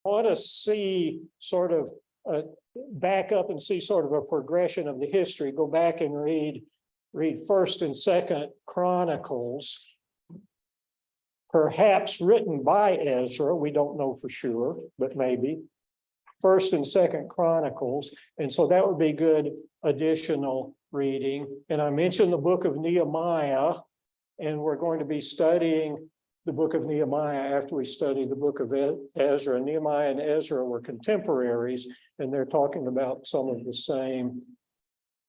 want to see sort of back up and see sort of a progression of the history, go back and read First and Second Chronicles, perhaps written by Ezra. We don't know for sure, but maybe First and Second Chronicles. And so that would be good additional reading. And I mentioned the book of Nehemiah, and we're going to be studying the book of Nehemiah after we study the book of Ezra. Nehemiah and Ezra were contemporaries, and they're talking about some of the same,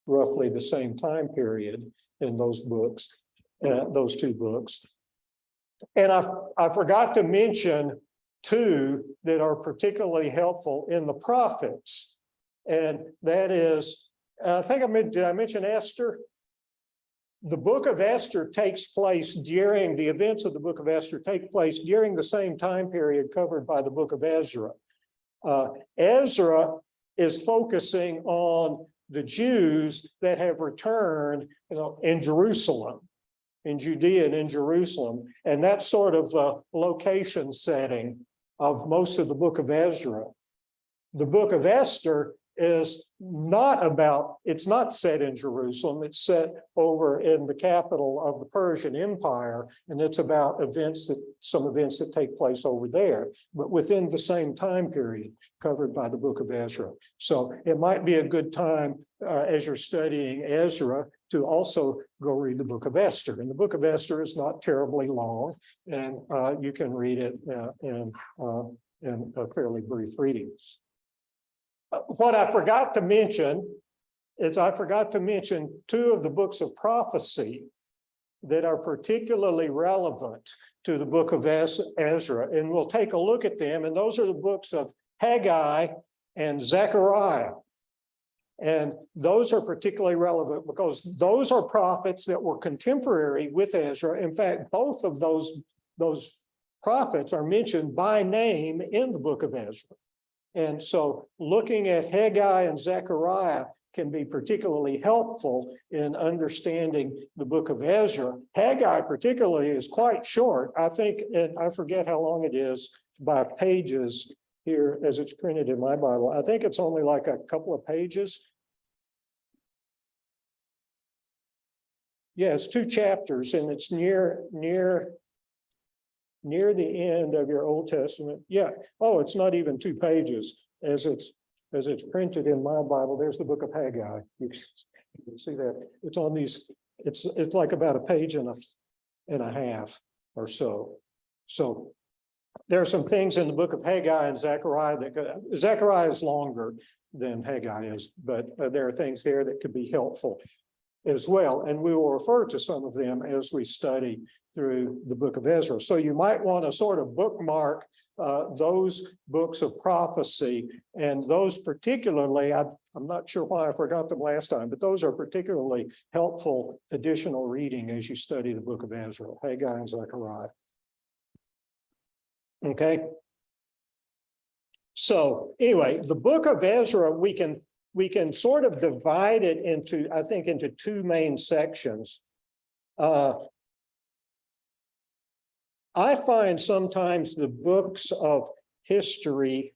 roughly the same time period in those books, those two books. And I forgot to mention two that are particularly helpful in the prophets. And that is, did I mention Esther? The book of Esther takes place during, the events of the book of Esther take place during the same time period covered by the book of Ezra. Ezra is focusing on the Jews that have returned, in Jerusalem, in Judea and in Jerusalem. And that's sort of the location setting of most of the book of Ezra. The book of Esther is not about, it's not set in Jerusalem, it's set over in the capital of the Persian Empire, and it's about some events that take place over there, but within the same time period covered by the book of Ezra. So it might be a good time as you're studying Ezra to also go read the book of Esther. And the book of Esther is not terribly long, and you can read it in a fairly brief reading. What I forgot to mention is two of the books of prophecy that are particularly relevant to the book of Ezra, and we'll take a look at them. And those are the books of Haggai and Zechariah. And those are particularly relevant because those are prophets that were contemporary with Ezra. In fact, both of those prophets are mentioned by name in the book of Ezra. And so looking at Haggai and Zechariah can be particularly helpful in understanding the book of Ezra. Haggai particularly is quite short. I think, and I forget how long it is by pages here as it's printed in my Bible. I think it's only like a couple of pages. Yeah, it's 2 chapters, and it's near the end of your Old Testament. Yeah. Oh, it's not even 2 pages as it's printed in my Bible. There's the book of Haggai. You can see that it's on these. It's like about a page and a half or so. So there are some things in the book of Haggai and Zechariah Zechariah is longer than Haggai is, but there are things there that could be helpful as well. And we will refer to some of them as we study through the book of Ezra. So you might want to sort of bookmark those books of prophecy, and those particularly, I'm not sure why I forgot them last time, but those are particularly helpful additional reading as you study the book of Ezra, Haggai and Zechariah. Okay. So anyway, the book of Ezra, we can sort of divide it into, I think, into 2 main sections. I find sometimes the books of history,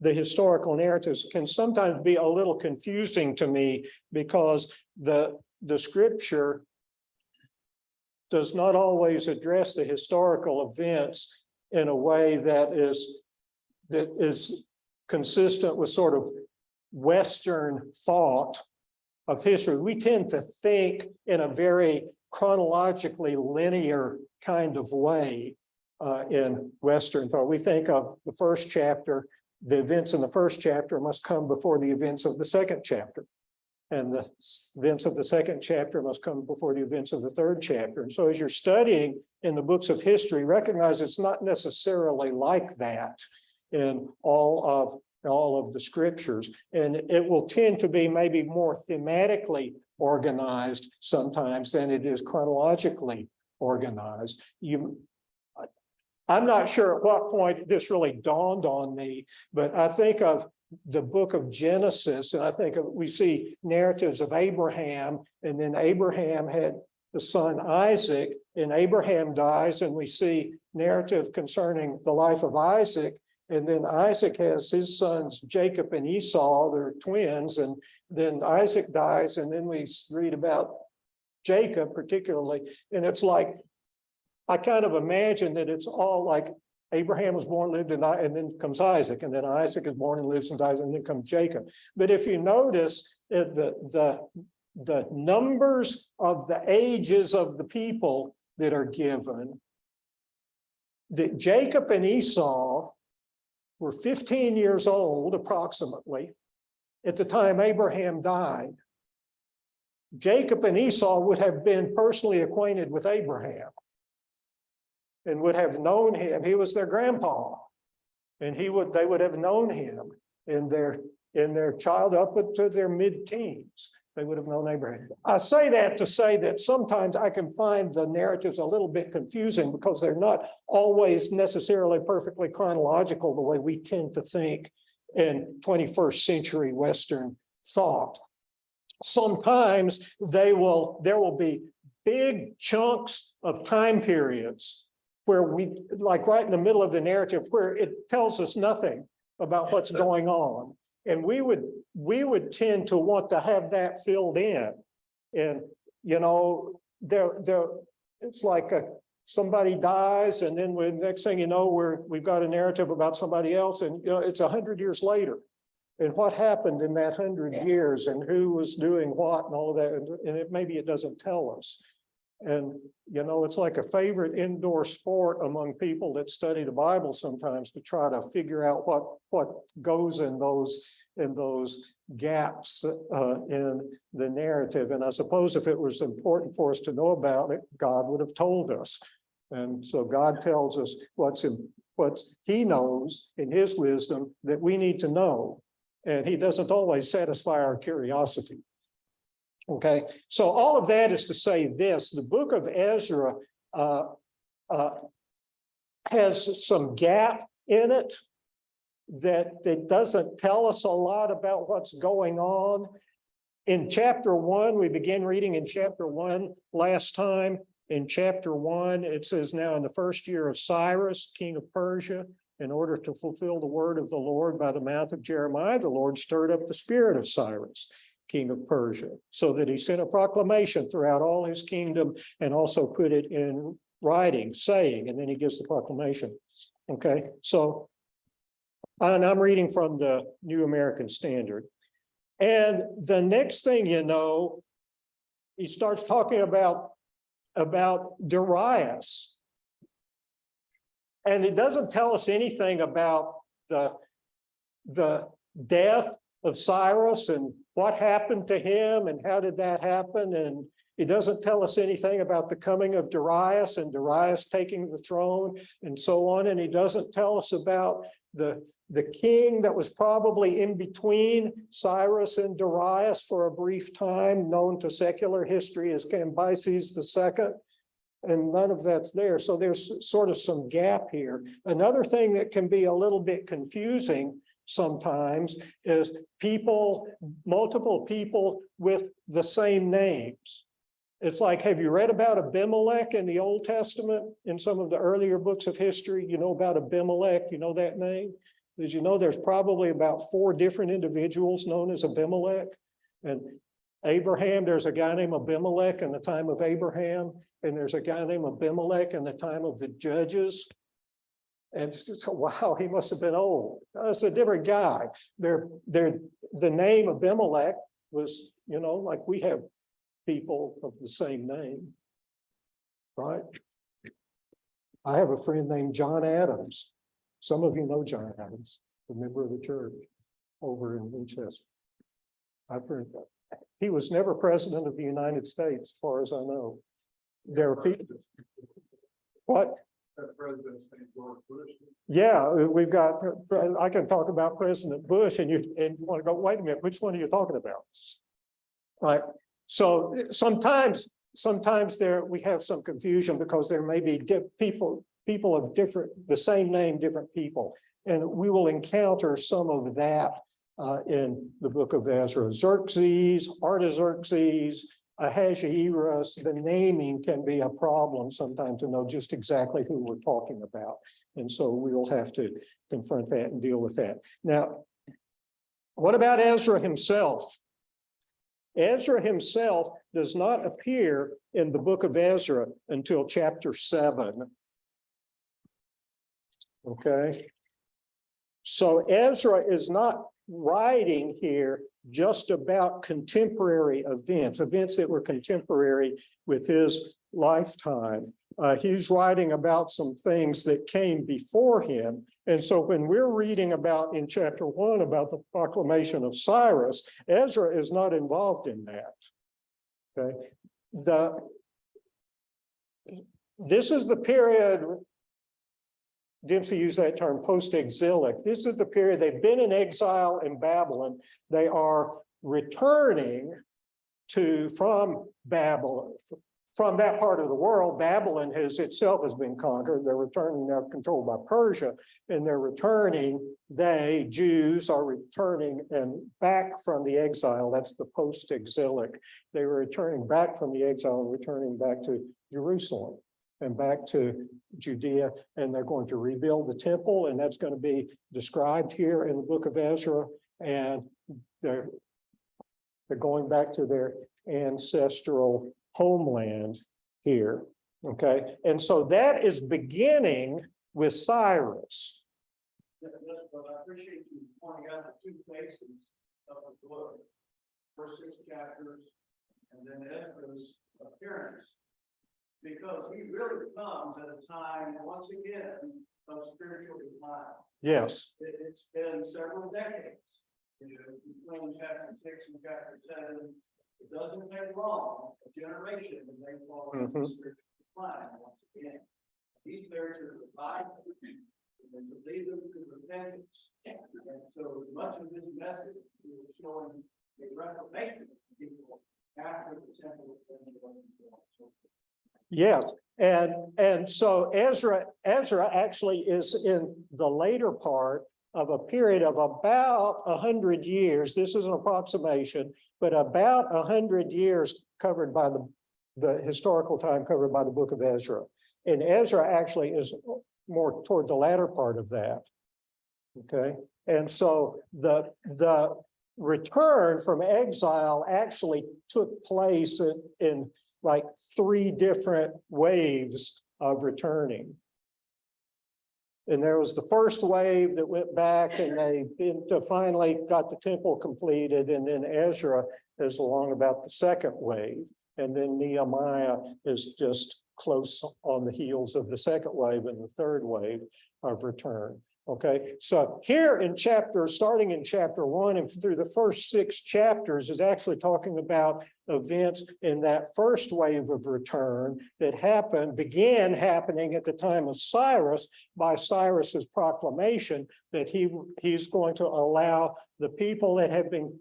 the historical narratives, can sometimes be a little confusing to me because the scripture does not always address the historical events in a way that is consistent with sort of Western thought of history. We tend to think in a very chronologically linear kind of way in Western thought. We think of the first chapter, the events in the first chapter must come before the events of the second chapter. And the events of the second chapter must come before the events of the third chapter. And so as you're studying in the books of history, recognize it's not necessarily like that in all of the scriptures. And it will tend to be maybe more thematically organized sometimes than it is chronologically organized. I'm not sure at what point this really dawned on me, but I think of the book of Genesis, and I think we see narratives of Abraham, and then Abraham had the son Isaac, and Abraham dies, and we see narrative concerning the life of Isaac. And then Isaac has his sons, Jacob and Esau, they're twins, and then Isaac dies, and then we read about Jacob particularly. And it's like, I kind of imagine that it's all like Abraham was born, lived, and died, and then comes Isaac, and then Isaac is born and lives and dies, and then comes Jacob. But if you notice the numbers of the ages of the people that are given, that Jacob and Esau were 15 years old approximately at the time Abraham died. Jacob and Esau would have been personally acquainted with Abraham and would have known him. He was their grandpa, and they would have known him in their child up to their mid-teens. They would have known Abraham. I say that to say that sometimes I can find the narratives a little bit confusing because they're not always necessarily perfectly chronological the way we tend to think in 21st century Western thought. Sometimes there will be big chunks of time periods where we, like right in the middle of the narrative, where it tells us nothing about what's going on. And we would tend to want to have that filled in. And, you know, it's like somebody dies, and then next thing you know, we've got a narrative about somebody else, and you know, it's 100 years later. And what happened in that 100 years, and who was doing what, and all of that, and maybe it doesn't tell us. And, you know, it's like a favorite indoor sport among people that study the Bible sometimes, to try to figure out what goes in those gaps in the narrative. And I suppose if it was important for us to know about it, God would have told us. And so God tells us what he knows in his wisdom that we need to know. And he doesn't always satisfy our curiosity. Okay, so all of that is to say this: the book of Ezra has some gap in it that doesn't tell us a lot about what's going on. In chapter 1, we began reading in chapter 1 last time. In chapter 1, it says, now in the first year of Cyrus, king of Persia, in order to fulfill the word of the Lord by the mouth of Jeremiah, the Lord stirred up the spirit of Cyrus, king of Persia, so that he sent a proclamation throughout all his kingdom and also put it in writing, saying, and then he gives the proclamation. Okay, so, and I'm reading from the New American Standard. And the next thing you know, he starts talking about Darius. And it doesn't tell us anything about the death of Cyrus and what happened to him and how did that happen. And it doesn't tell us anything about the coming of Darius and Darius taking the throne and so on. And he doesn't tell us about the king that was probably in between Cyrus and Darius for a brief time, known to secular history as Cambyses II. And none of that's there. So there's sort of some gap here. Another thing that can be a little bit confusing sometimes is multiple people with the same names. It's like, have you read about Abimelech in the Old Testament in some of the earlier books of history? You know about Abimelech, you know that name? Did you know there's probably about 4 different individuals known as Abimelech? And Abraham, there's a guy named Abimelech in the time of Abraham, and there's a guy named Abimelech in the time of the judges. And so, wow, he must have been old. It's a different guy. The name Abimelech was, you know, like we have people of the same name, right? I have a friend named John Adams. Some of you know John Adams, a member of the church over in Winchester. I've heard that. He was never president of the United States, as far as I know. There are people. What? Yeah, we've got, I can talk about President Bush and you want to go, wait a minute, which one are you talking about? Right. So sometimes we have some confusion because there may be people of the same name, different people. And we will encounter some of that in the book of Ezra. Xerxes, Artaxerxes, Ahasuerus, the naming can be a problem sometimes to know just exactly who we're talking about. And so we will have to confront that and deal with that. Now, what about Ezra himself? Ezra himself does not appear in the book of Ezra until chapter 7. Okay. So Ezra is not writing here just about contemporary events, events that were contemporary with his lifetime. He's writing about some things that came before him. And so when we're reading about in chapter 1 about the proclamation of Cyrus, Ezra is not involved in that. Okay. This is the period, Dempsey used that term, post-exilic. This is the period they've been in exile in Babylon. They are returning from Babylon, from that part of the world. Babylon itself has been conquered. They're returning, now controlled by Persia, and they're returning. Jews are returning and back from the exile. That's the post-exilic. They were returning back from the exile and returning back to Jerusalem and back to Judea, and they're going to rebuild the temple, and that's going to be described here in the book of Ezra, and they're going back to their ancestral homeland here, okay? And so that is beginning with Cyrus. But I appreciate you pointing out the two phases of the book, first 6 chapters, and then Ezra's appearance. Because he really comes at a time, once again, of spiritual decline. Yes. It's been several decades. Between chapter 6 and chapter 7, it doesn't take long, a generation, and they fall into spiritual decline once again. He's there to revive them and to lead them to repentance. And so much of his message is showing a reformation of people after the temple was been so. Yes, and so Ezra actually is in the later part of a period of about 100 years. This is an approximation, but about 100 years covered by the historical time covered by the book of Ezra. And Ezra actually is more toward the latter part of that. Okay, and so the return from exile actually took place in like 3 different waves of returning. And there was the first wave that went back and they finally got the temple completed. And then Ezra is along about the second wave. And then Nehemiah is just close on the heels of the second wave and the third wave of return. Okay, so here starting in chapter 1 and through the first 6 chapters is actually talking about events in that first wave of return that began happening at the time of Cyrus by Cyrus's proclamation that he's going to allow the people that have been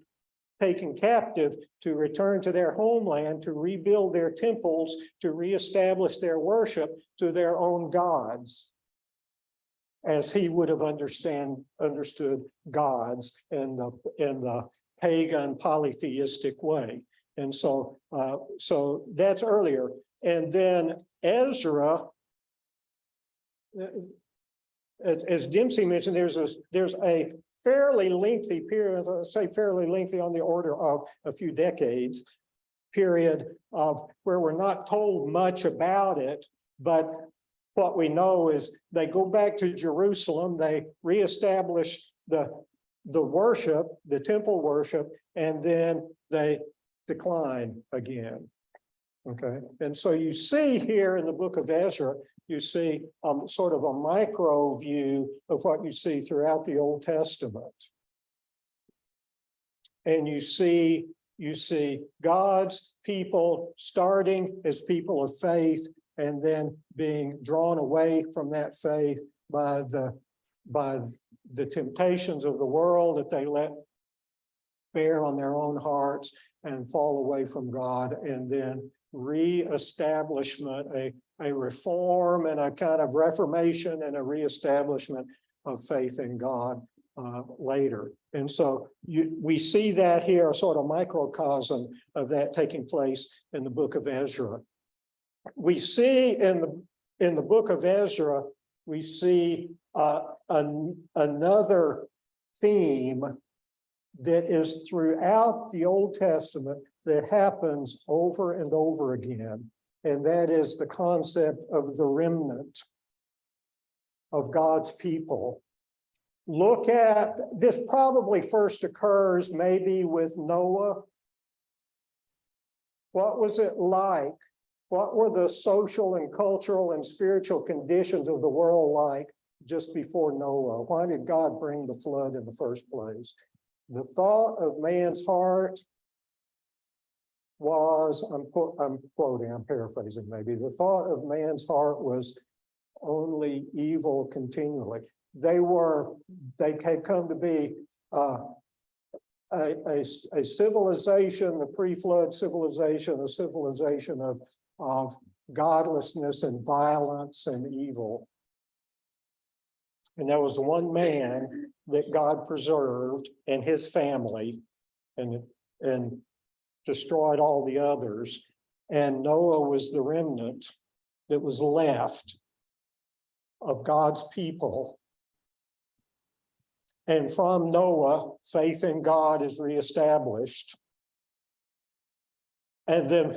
taken captive to return to their homeland, to rebuild their temples, to reestablish their worship to their own gods, as he would have understood gods in the pagan polytheistic way. And so that's earlier. And then Ezra, as Dempsey mentioned, there's a fairly lengthy period, say fairly lengthy on the order of a few decades, period of where we're not told much about it, but what we know is they go back to Jerusalem, they reestablish the worship, the temple worship, and then they decline again. Okay, and so you see here in the book of Ezra, you see sort of a micro view of what you see throughout the Old Testament. And you see God's people starting as people of faith and then being drawn away from that faith by the temptations of the world that they let bear on their own hearts and fall away from God, and then reestablishment, a reform and a kind of reformation and a reestablishment of faith in God later. And so we see that here, a sort of microcosm of that taking place in the book of Ezra. We see in the book of Ezra, we see another theme that is throughout the Old Testament that happens over and over again. And that is the concept of the remnant of God's people. Look at this, probably first occurs maybe with Noah. What was it like? What were the social and cultural and spiritual conditions of the world like just before Noah? Why did God bring the flood in the first place? The thought of man's heart was, I'm quoting, I'm paraphrasing maybe, the thought of man's heart was only evil continually. They had come to be a civilization, the pre-flood civilization, a civilization of godlessness and violence and evil. And there was one man that God preserved and his family and destroyed all the others. And Noah was the remnant that was left of God's people. And from Noah, faith in God is reestablished. And then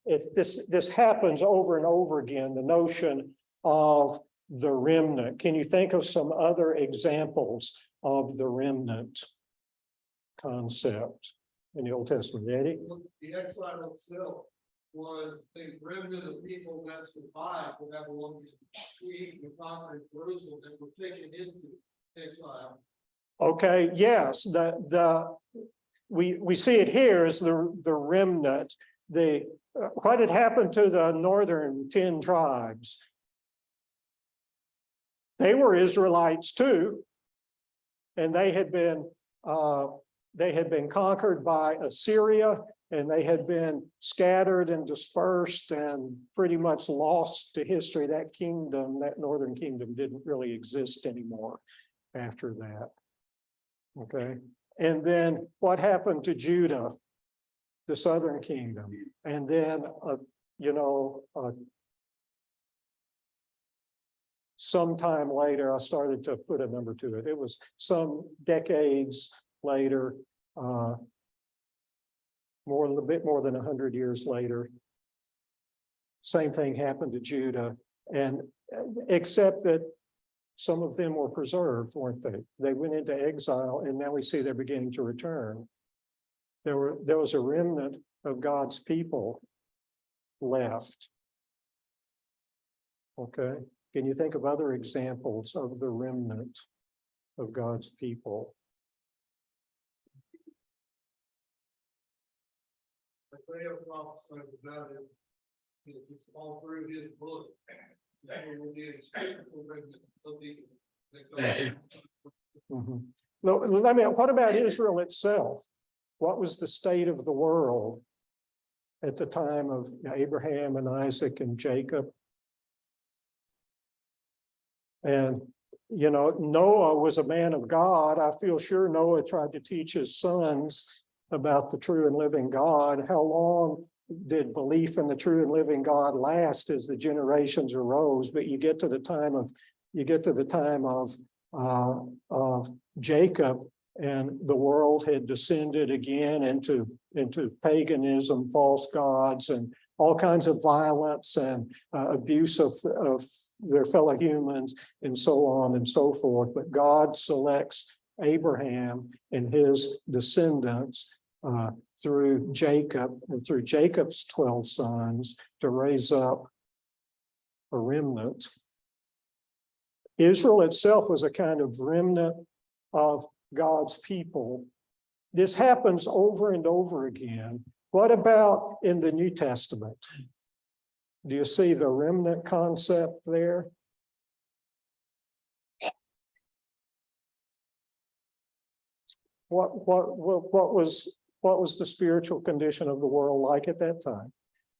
this happens over and over again, the notion of the remnant. Can you think of some other examples of the remnant concept in the Old Testament? Eddie? The exile itself was a remnant of people that survived the Babylonian siege and conquered Jerusalem and were taken into exile. Okay, yes, we see it here as the remnant. What had happened to the northern 10 tribes? They were Israelites too, and they had been conquered by Assyria, and they had been scattered and dispersed and pretty much lost to history. That kingdom, that northern kingdom, didn't really exist anymore after that. Okay, and then what happened to Judah, the southern kingdom? And then, sometime later, I started to put a number to it. It was some decades later, a bit more than 100 years later. Same thing happened to Judah, and except that some of them were preserved, weren't they? They went into exile, and now we see they're beginning to return. There was a remnant of God's people left. Okay. Can you think of other examples of the remnant of God's people? Isaiah prophesied about it. It's all through his book. There will be a spiritual remnant of the No, what about Israel itself? What was the state of the world at the time of Abraham and Isaac and Jacob? And, Noah was a man of God. I feel sure Noah tried to teach his sons about the true and living God. How long did belief in the true and living God last as the generations arose? But you get to the time of Jacob, and the world had descended again into paganism, false gods, and all kinds of violence and abuse of their fellow humans, and so on and so forth. But God selects Abraham and his descendants through Jacob and through Jacob's 12 sons to raise up a remnant. Israel itself was a kind of remnant of God's people. This happens over and over again. What about in the New Testament? Do you see the remnant concept there? What was the spiritual condition of the world like at that time?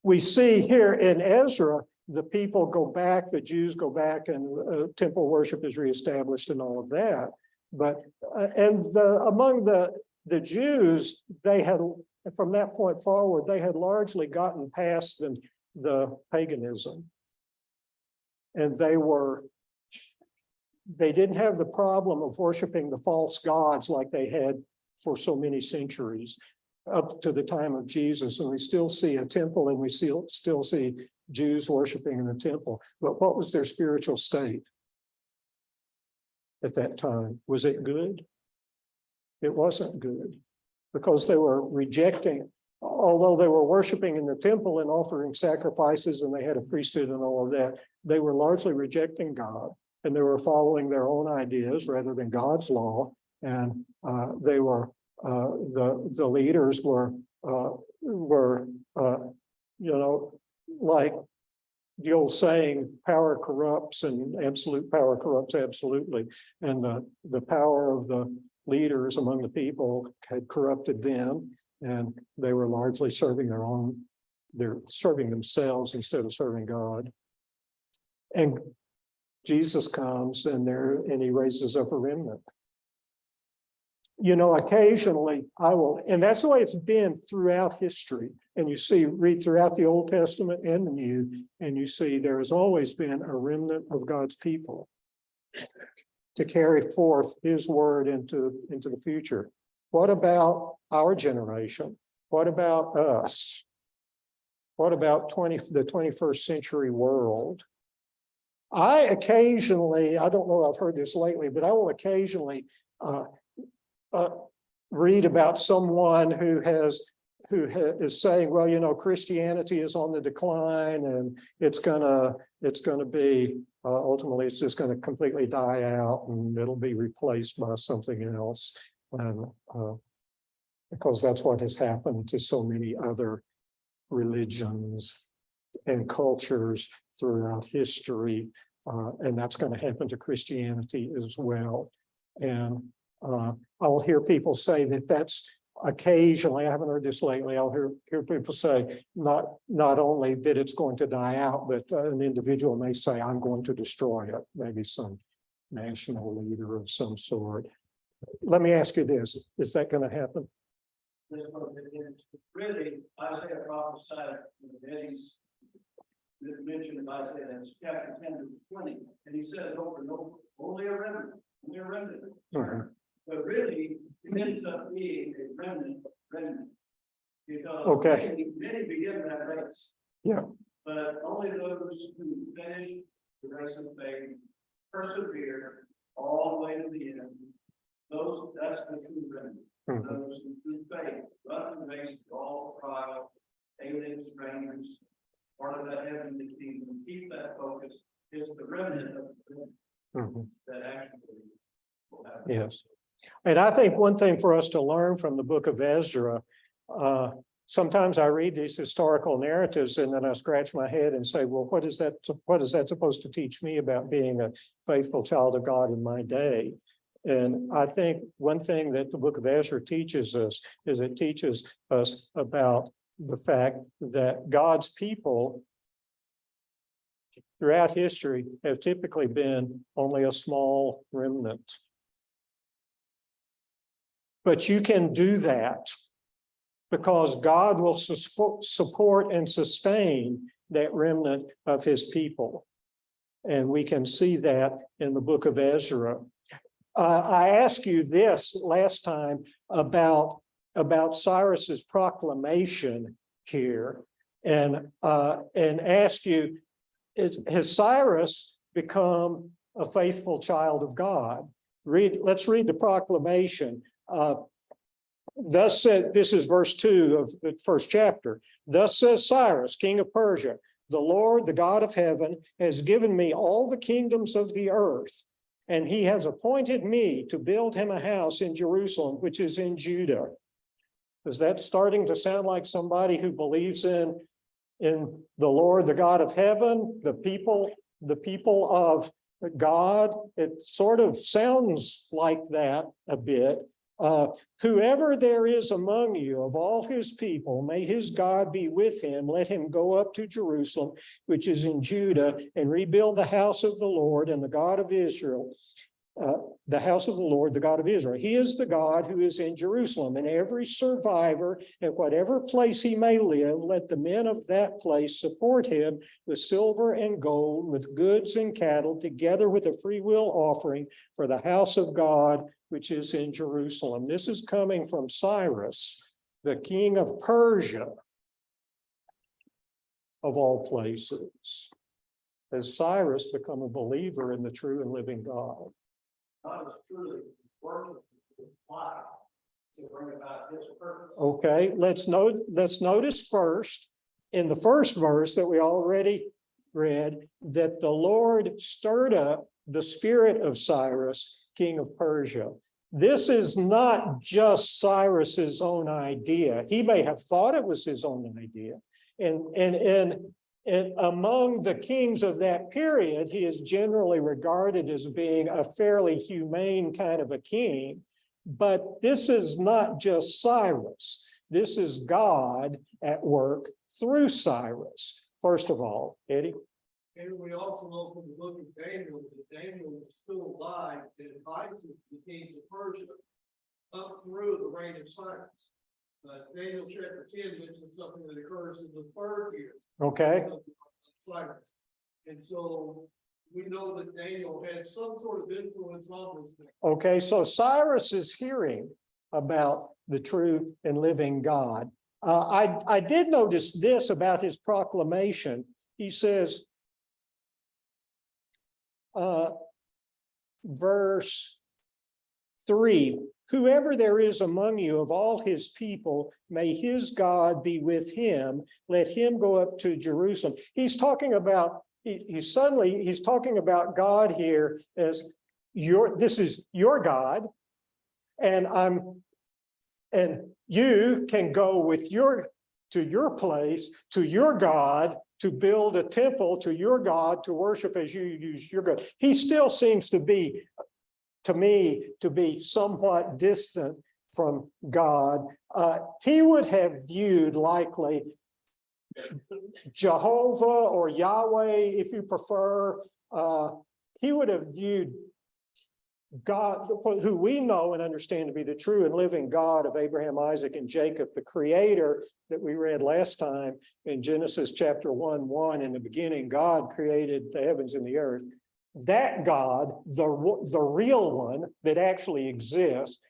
We see here in Ezra, the people go back, the Jews go back, and temple worship is reestablished and all of that. But, among the Jews, they had, from that point forward, they had largely gotten past the paganism. And they didn't have the problem of worshiping the false gods like they had for so many centuries up to the time of Jesus. And we still see a temple, and we still see Jews worshiping in the temple. But what was their spiritual state at that time? Was it good? It wasn't good, because they were rejecting, although they were worshiping in the temple and offering sacrifices, and they had a priesthood and all of that, they were largely rejecting God, and they were following their own ideas rather than God's law. And they were the leaders were like the old saying, power corrupts, and absolute power corrupts absolutely. And the power of the leaders among the people had corrupted them, and they were largely serving they're serving themselves instead of serving God. And Jesus comes and he raises up a remnant. Occasionally and that's the way it's been throughout history. And read throughout the Old Testament and the New, and you see there has always been a remnant of God's people to carry forth his word into the future. What about our generation? What about us? What about the 21st century world? I don't know if I've heard this lately, but I will occasionally read about someone who is saying, well, Christianity is on the decline, and it's gonna be ultimately it's just going to completely die out, and it'll be replaced by something else, and because that's what has happened to so many other religions and cultures throughout history, and that's going to happen to Christianity as well. And I'll hear people say that's occasionally, I haven't heard this lately, I'll hear people say not only that it's going to die out, but an individual may say, I'm going to destroy it, maybe some national leader of some sort. Let me ask you this, is that going to happen? Really, Isaiah prophesied Eddie's mention of Isaiah, that's chapter 10 to 20, and he said it over and over, only a remnant. Mm-hmm. But really, it ends up being a remnant. Because many begin that race. Yeah. But only those who finish the race of faith, persevere all the way to the end. That's the true remnant. Mm-hmm. Those who through faith run the race through all trial, aliens, strangers, part of that heavenly kingdom. Keep that focus. It's the remnant of the remnant that actually will happen. Yes. And I think one thing for us to learn from the book of Ezra, sometimes I read these historical narratives and then I scratch my head and say, well, what is that supposed to teach me about being a faithful child of God in my day? And I think one thing that the book of Ezra teaches us is it teaches us about the fact that God's people throughout history have typically been only a small remnant. But you can do that because God will support and sustain that remnant of his people. And we can see that in the book of Ezra. I asked you this last time about Cyrus's proclamation here, and asked you, has Cyrus become a faithful child of God? Let's read the proclamation. Thus said, this is verse 2 of the first chapter. Thus says Cyrus, king of Persia, the Lord, the God of heaven, has given me all the kingdoms of the earth, and he has appointed me to build him a house in Jerusalem, which is in Judah. Is that starting to sound like somebody who believes in the Lord, the God of heaven, the people of God? It sort of sounds like that a bit. Whoever there is among you of all his people, may his God be with him. Let him go up to Jerusalem, which is in Judah, and rebuild the house of the Lord and the God of Israel, the house of the Lord, the God of Israel. He is the God who is in Jerusalem, and every survivor at whatever place he may live, let the men of that place support him with silver and gold, with goods and cattle, together with a free will offering for the house of God, which is in Jerusalem. This is coming from Cyrus, the king of Persia, of all places. Has Cyrus become a believer in the true and living God? God is truly working with life to bring about his purpose. Okay, let's notice first, in the first verse that we already read, that the Lord stirred up the spirit of Cyrus, king of Persia. This is not just Cyrus's own idea. He may have thought it was his own idea. And among the kings of that period, he is generally regarded as being a fairly humane kind of a king. But this is not just Cyrus. This is God at work through Cyrus. First of all, Eddie. And we also know from the book of Daniel that Daniel was still alive and advised the kings of Persia up through the reign of Cyrus. Daniel chapter 10 mentions something that occurs in the third year. Okay. Of Cyrus. And so we know that Daniel had some sort of influence on this thing. Okay, so Cyrus is hearing about the true and living God. I did notice this about his proclamation. He says, verse 3, whoever there is among you of all his people, may his God be with him. Let him go up to Jerusalem. He's talking about, he's talking about God here as this is your God, and you can go with to your place, to your God, to build a temple to your God, to worship as you use your God. He still seems to be, to me, to be somewhat distant from God. He would have viewed likely Jehovah or Yahweh, if you prefer. He would have viewed God, who we know and understand to be the true and living God of Abraham, Isaac, and Jacob, the creator that we read last time in Genesis chapter 1:1. In the beginning, God created the heavens and the earth. That God, the real one that actually exists,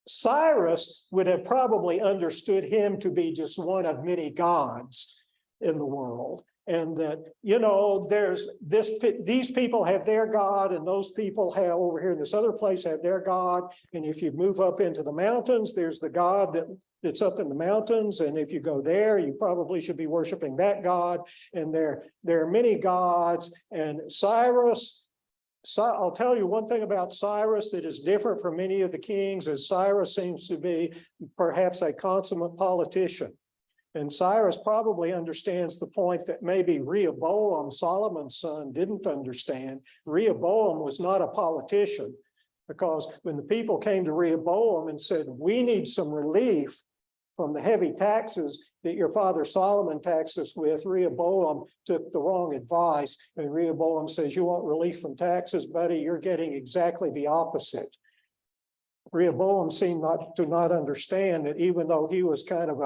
Cyrus would have probably understood him to be just one of many gods in the world. And that, you know, there's these people have their God, and those people have over here in this other place have their God. And if you move up into the mountains, there's the God that's up in the mountains. And if you go there, you probably should be worshiping that God. And there are many gods. And I'll tell you one thing about Cyrus that is different from many of the kings, is Cyrus seems to be perhaps a consummate politician. And Cyrus probably understands the point that maybe Rehoboam, Solomon's son, didn't understand. Rehoboam was not a politician, because when the people came to Rehoboam and said, we need some relief from the heavy taxes that your father Solomon taxed us with, Rehoboam took the wrong advice. And Rehoboam says, you want relief from taxes, buddy? You're getting exactly the opposite. Rehoboam seemed to not understand that even though he was kind of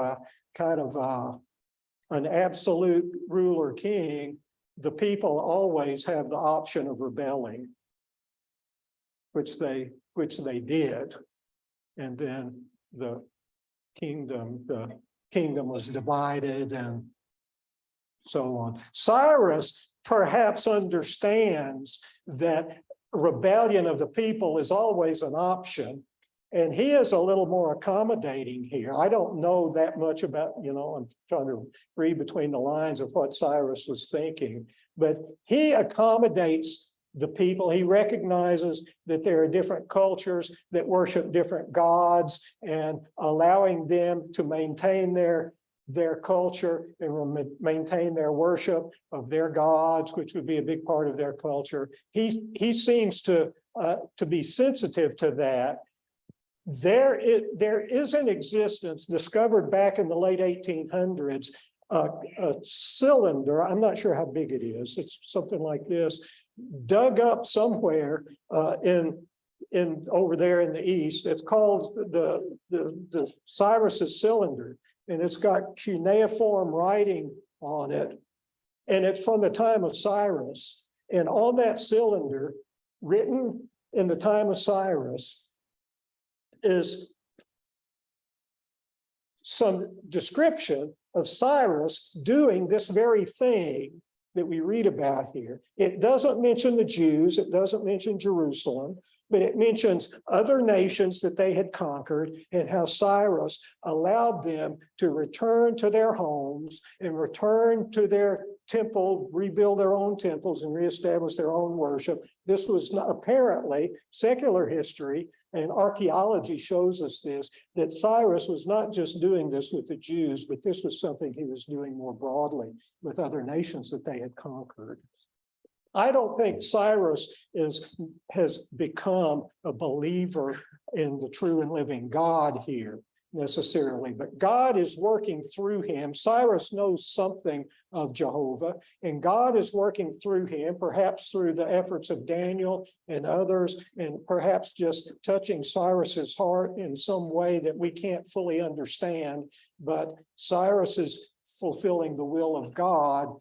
an absolute ruler king, the people always have the option of rebelling, which they did. And then the kingdom was divided and so on. Cyrus perhaps understands that rebellion of the people is always an option. And he is a little more accommodating here. I don't know that much about, I'm trying to read between the lines of what Cyrus was thinking, but he accommodates the people. He recognizes that there are different cultures that worship different gods, and allowing them to maintain their culture and maintain their worship of their gods, which would be a big part of their culture. He seems to be sensitive to that. There is in existence, discovered back in the late 1800s, a cylinder. I'm not sure how big it is. It's something like this, dug up somewhere in over there in the east. It's called the Cyrus's cylinder, and it's got cuneiform writing on it, and it's from the time of Cyrus. And on that cylinder, written in the time of Cyrus, is some description of Cyrus doing this very thing that we read about here. It doesn't mention the Jews, it doesn't mention Jerusalem, but it mentions other nations that they had conquered and how Cyrus allowed them to return to their homes and return to their temple, rebuild their own temples and reestablish their own worship. This was apparently secular history, and archaeology shows us this, that Cyrus was not just doing this with the Jews, but this was something he was doing more broadly with other nations that they had conquered. I don't think Cyrus has become a believer in the true and living God here necessarily, but God is working through him. Cyrus knows something of Jehovah, and God is working through him, perhaps through the efforts of Daniel and others, and perhaps just touching Cyrus's heart in some way that we can't fully understand. But Cyrus is fulfilling the will of God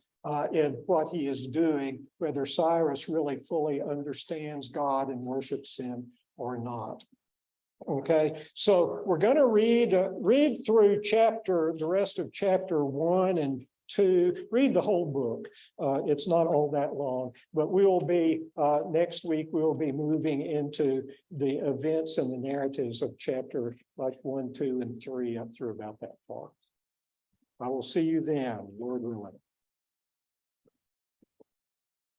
in what he is doing, whether Cyrus really fully understands God and worships him or not. Okay, so we're going to read through the rest of chapter 1 and 2, read the whole book. It's not all that long, but we will be, next week, we will be moving into the events and the narratives of chapter like 1, 2, and 3 up through about that far. I will see you then, Lord willing.